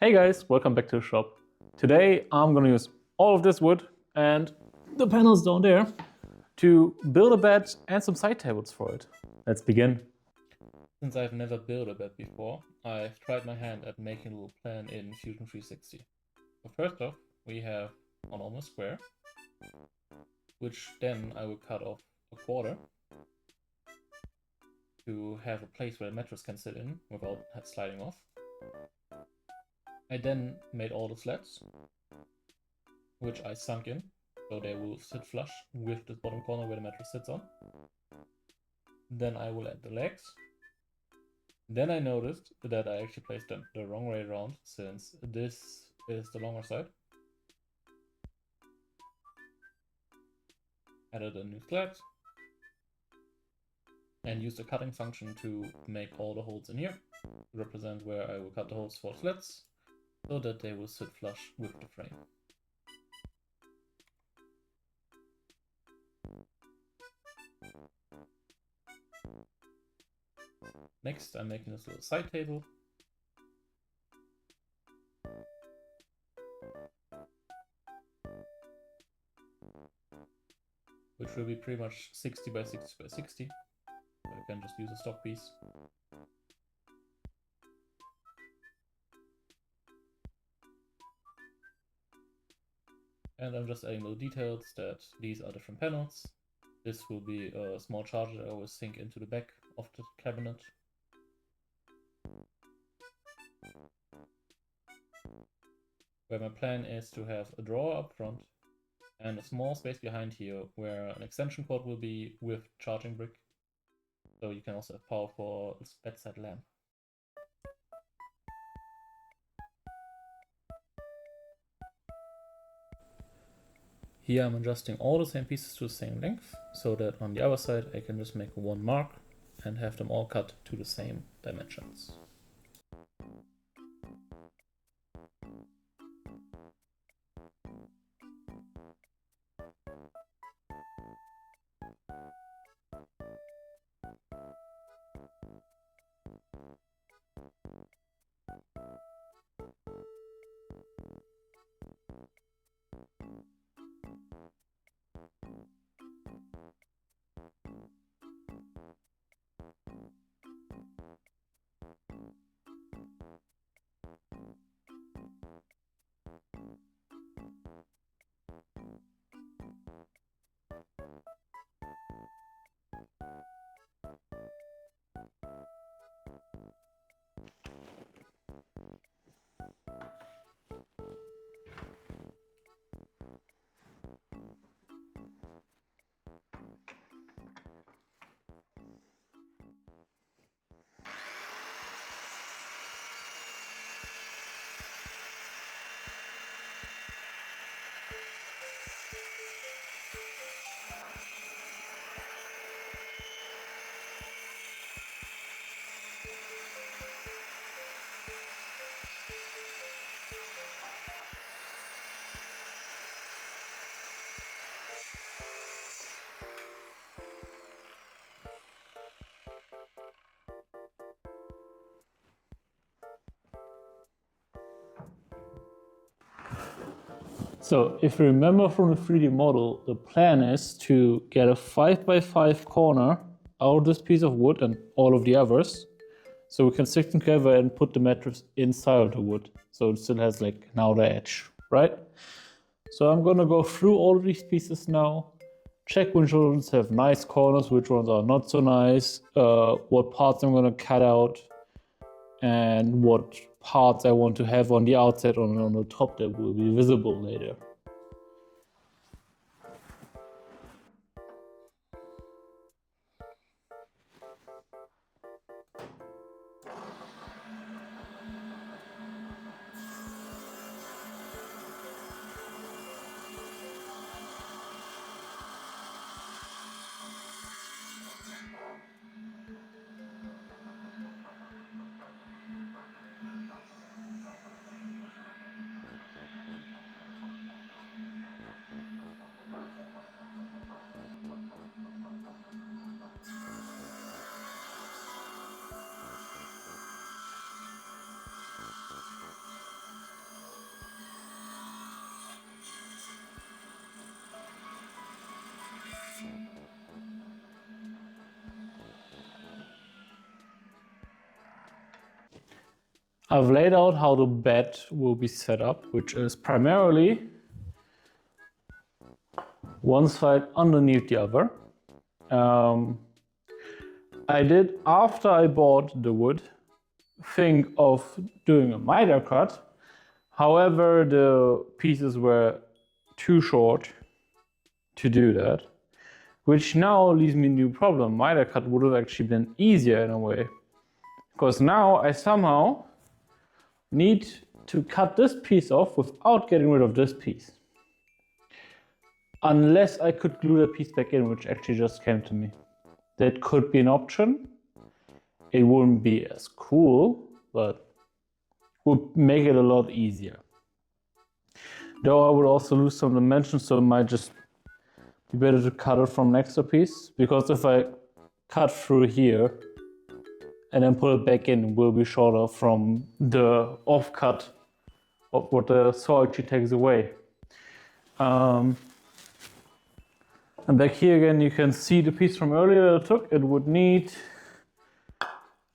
Hey guys, welcome back to the shop. Today I'm gonna use all of this wood and the panels down there to build a bed and some side tables for it. Let's begin. Since I've never built a bed before, I've tried my hand at making a little plan in Fusion 360. So first off, we have a normal square, which then I will cut off a quarter to have a place where the mattress can sit in without sliding off. I then made all the slats, which I sunk in, so they will sit flush with the bottom corner where the mattress sits on. Then I will add the legs. Then I noticed that I actually placed them the wrong way around, since this is the longer side. Added a new slat and used the cutting function to make all the holes in here represent where I will cut the holes for slats so that they will sit flush with the frame. Next, I'm making this little side table. Which will be pretty much 60 by 60 by 60. So I can just use a stock piece. And I'm just adding little details that these are different panels. This will be a small charger that I will sink into the back of the cabinet. Where my plan is to have a drawer up front and a small space behind here where an extension cord will be with charging brick. So you can also have power for a bedside lamp. Here I'm adjusting all the same pieces to the same length, so that on the other side I can just make one mark and have them all cut to the same dimensions. So if you remember from the 3D model, the plan is to get a 5x5 corner out of this piece of wood and all of the others. So we can stick them together and put the mattress inside of the wood. So it still has like an outer edge, right? So I'm gonna go through all of these pieces now, check which ones have nice corners, which ones are not so nice, what parts I'm gonna cut out, and what parts I want to have on the outside or on the top that will be visible later. I've laid out how the bed will be set up, which is primarily one side underneath the other. I did, after I bought the wood, think of doing a miter cut. However, the pieces were too short to do that, which now leaves me a new problem. Miter cut would have actually been easier in a way, because now I somehow need to cut this piece off without getting rid of this piece. Unless I could glue that piece back in, which actually just came to me. That could be an option. It wouldn't be as cool, but would make it a lot easier. Though I would also lose some dimensions, so it might just be better to cut it from an extra piece, because if I cut through here and then put it back in, it will be shorter from the offcut of what the saw actually takes away. And back here again, you can see the piece from earlier that I took. It would need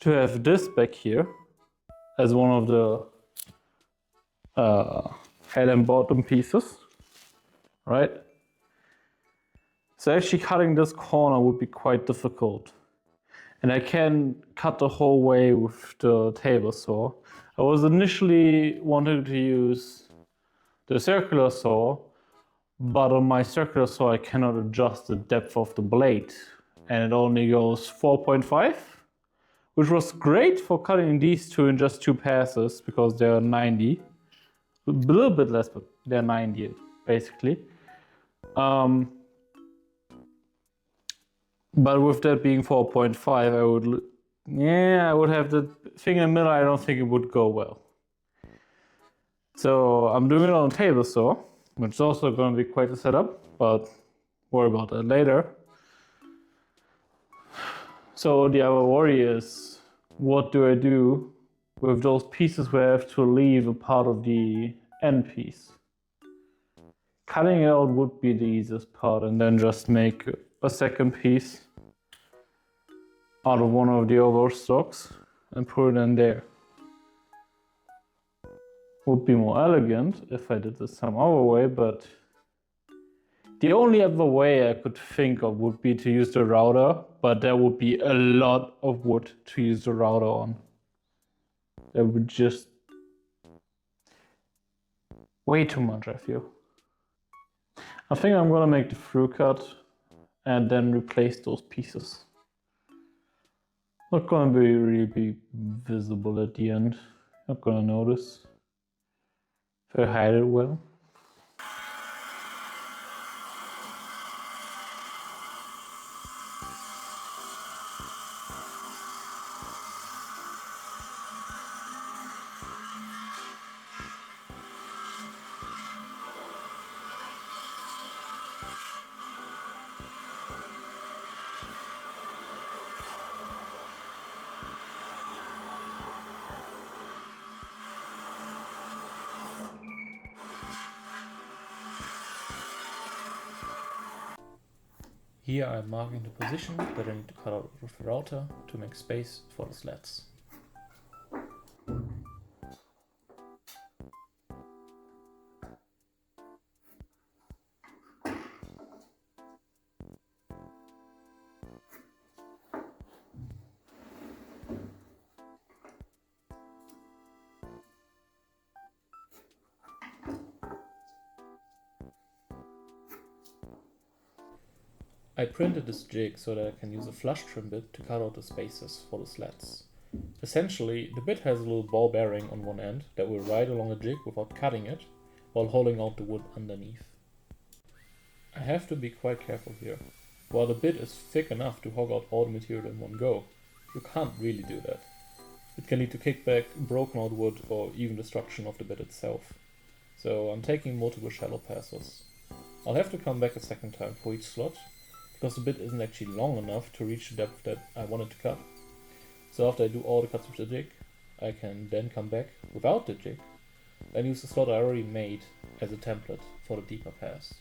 to have this back here as one of the head and bottom pieces, right? So actually cutting this corner would be quite difficult. And I can cut the whole way with the table saw. I was initially wanting to use the circular saw, but on my circular saw I cannot adjust the depth of the blade, and it only goes 4.5, which was great for cutting these two in just 2 passes because they're 90. A little bit less, but they're 90 basically. But with that being 4.5, I would have the thing in the middle. I don't think it would go well. So I'm doing it on a table saw, which is also going to be quite a setup, but worry about that later. So the other worry is, what do I do with those pieces where I have to leave a part of the end piece? Cutting it out would be the easiest part, and then just make a second piece out of one of the overstocks and put it in there. Would be more elegant if I did this some other way, but the only other way I could think of would be to use the router, but there would be a lot of wood to use the router on. That would just way too much, I feel. I think I'm gonna make the through cut and then replace those pieces. Not gonna be really visible at the end. Not gonna notice if I hide it well. Here I'm marking the position that I need to cut out with the router to make space for the slats. I printed this jig so that I can use a flush trim bit to cut out the spaces for the slats. Essentially, the bit has a little ball bearing on one end that will ride along the jig without cutting it, while holding out the wood underneath. I have to be quite careful here. While the bit is thick enough to hog out all the material in one go, you can't really do that. It can lead to kickback, broken out wood, or even destruction of the bit itself. So I'm taking multiple shallow passes. I'll have to come back a second time for each slot, because the bit isn't actually long enough to reach the depth that I wanted to cut. So after I do all the cuts with the jig, I can then come back without the jig and use the slot I already made as a template for the deeper pass.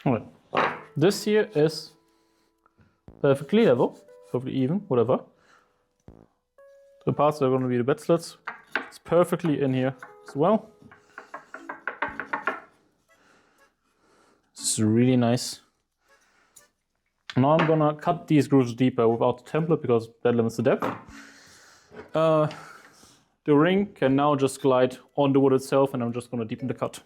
Alright, this here is perfectly level, perfectly even, whatever. The parts that are going to be the bed slits, it's perfectly in here as well. This is really nice. Now I'm gonna cut these grooves deeper without the template because that limits the depth. The ring can now just glide on the wood itself, and I'm just gonna deepen the cut.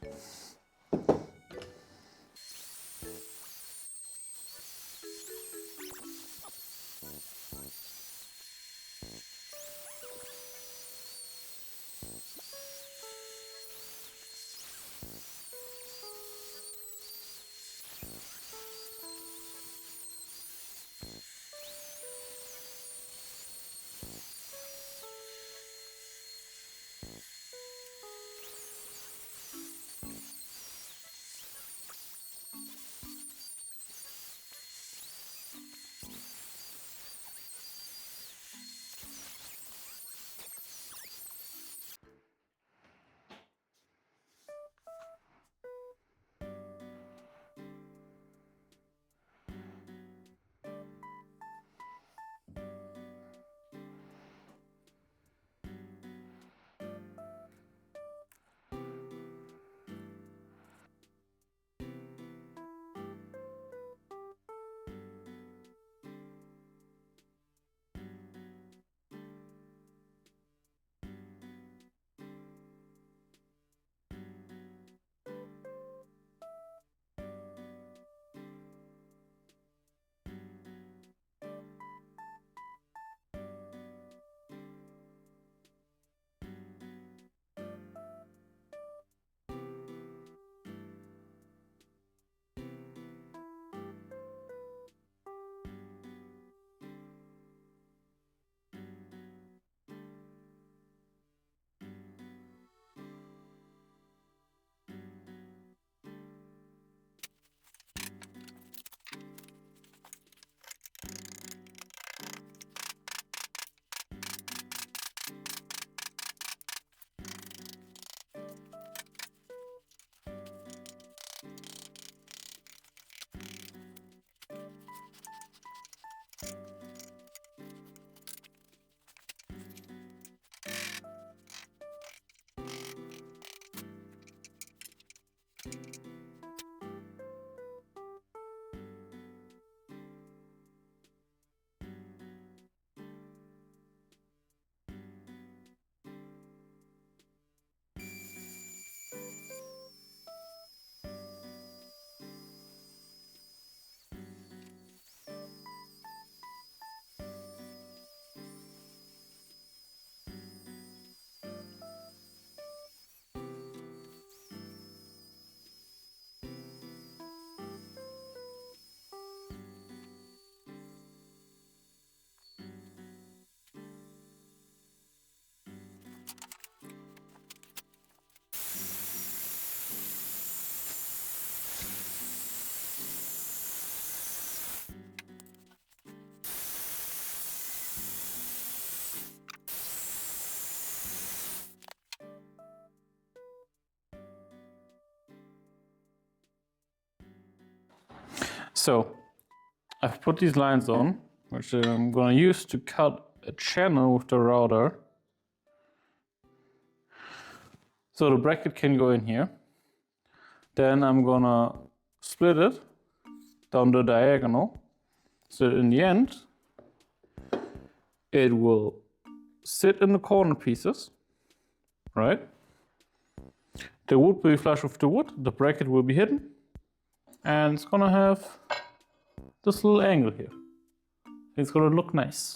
So I've put these lines on, which I'm gonna use to cut a channel with the router. So the bracket can go in here. Then I'm gonna split it down the diagonal. So in the end, it will sit in the corner pieces, right? The wood will be flush with the wood, the bracket will be hidden, and it's gonna have this little angle here. It's gonna look nice.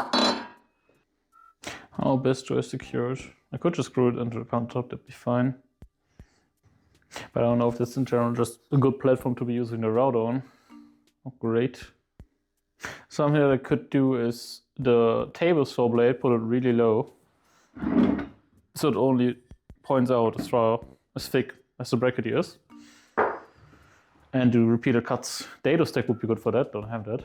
How best do I secure it? I could just screw it into the countertop, that'd be fine. But I don't know if that's in general just a good platform to be using the router on. Oh, great. Something that I could do is the table saw blade, put it really low, so it only points out as far as thick as the bracket is. And do repeated cuts. Dado stack would be good for that, don't have that.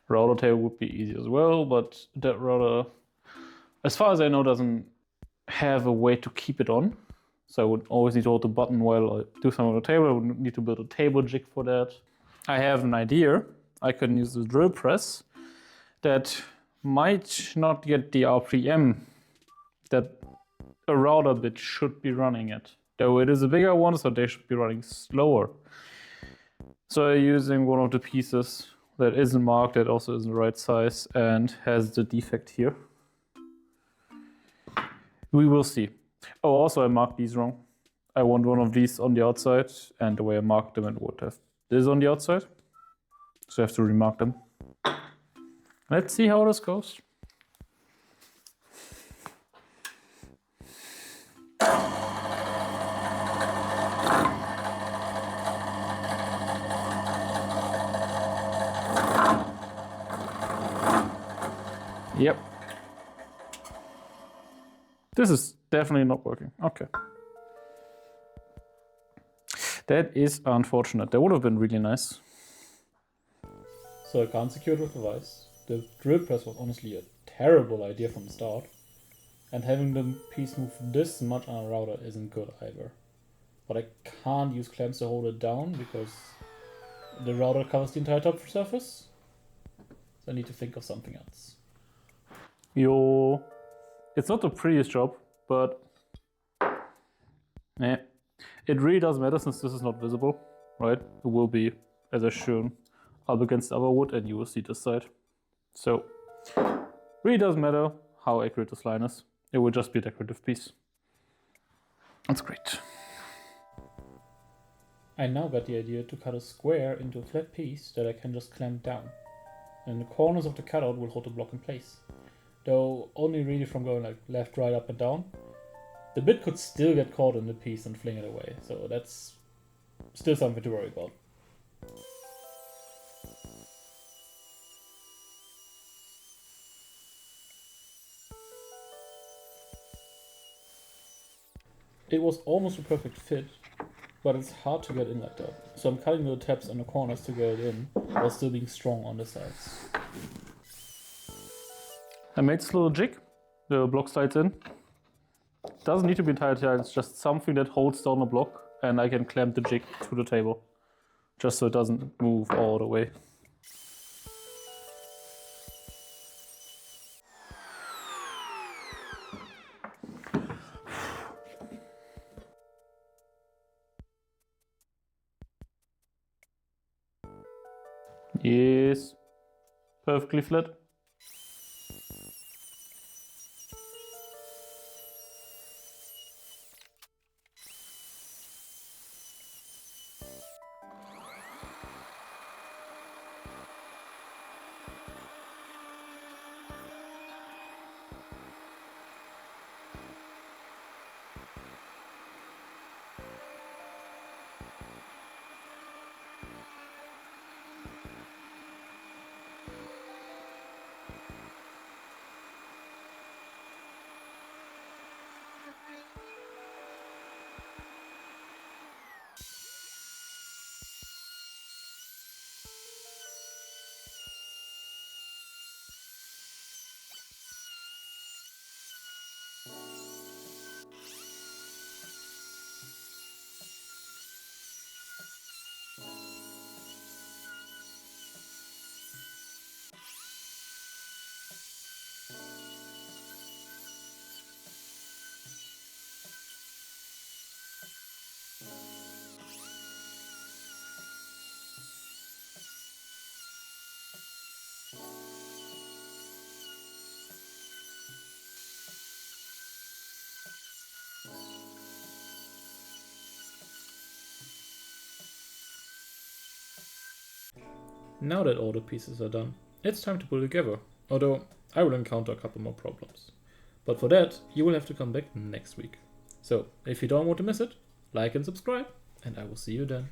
Router table would be easy as well, but that router, as far as I know, doesn't have a way to keep it on. So I would always need to hold the button while I do something on the table. I would need to build a table jig for that. I have an idea. I can use the drill press that might not get the RPM that a router bit should be running at. Though it is a bigger one, so they should be running slower. So I'm using one of the pieces that isn't marked, that also isn't the right size, and has the defect here. We will see. Oh, also I marked these wrong. I want one of these on the outside, and the way I marked them, it would have this on the outside. So I have to remark them. Let's see how this goes. Yep. This is definitely not working. Okay. That is unfortunate. That would have been really nice. So I can't secure it with the device. The drill press was honestly a terrible idea from the start. And having the piece move this much on a router isn't good either. But I can't use clamps to hold it down because the router covers the entire top surface. So I need to think of something else. It's not the prettiest job, but it really doesn't matter since this is not visible, right? It will be, as I shown, up against the other wood and you will see this side. So, really doesn't matter how accurate this line is. It will just be a decorative piece. That's great. I now got the idea to cut a square into a flat piece that I can just clamp down. And the corners of the cutout will hold the block in place. Though only really from going like left, right, up and down. The bit could still get caught in the piece and fling it away, so that's still something to worry about. It was almost a perfect fit, but it's hard to get in like that. So I'm cutting the tabs and the corners to get it in, while still being strong on the sides. I made this little jig. The block slides in. Doesn't need to be entirely tight, it's just something that holds down the block and I can clamp the jig to the table. Just so it doesn't move all the way. Yes, perfectly flat. Now that all the pieces are done, it's time to put it together, although I will encounter a couple more problems. But for that, you will have to come back next week. So, if you don't want to miss it, like and subscribe, and I will see you then.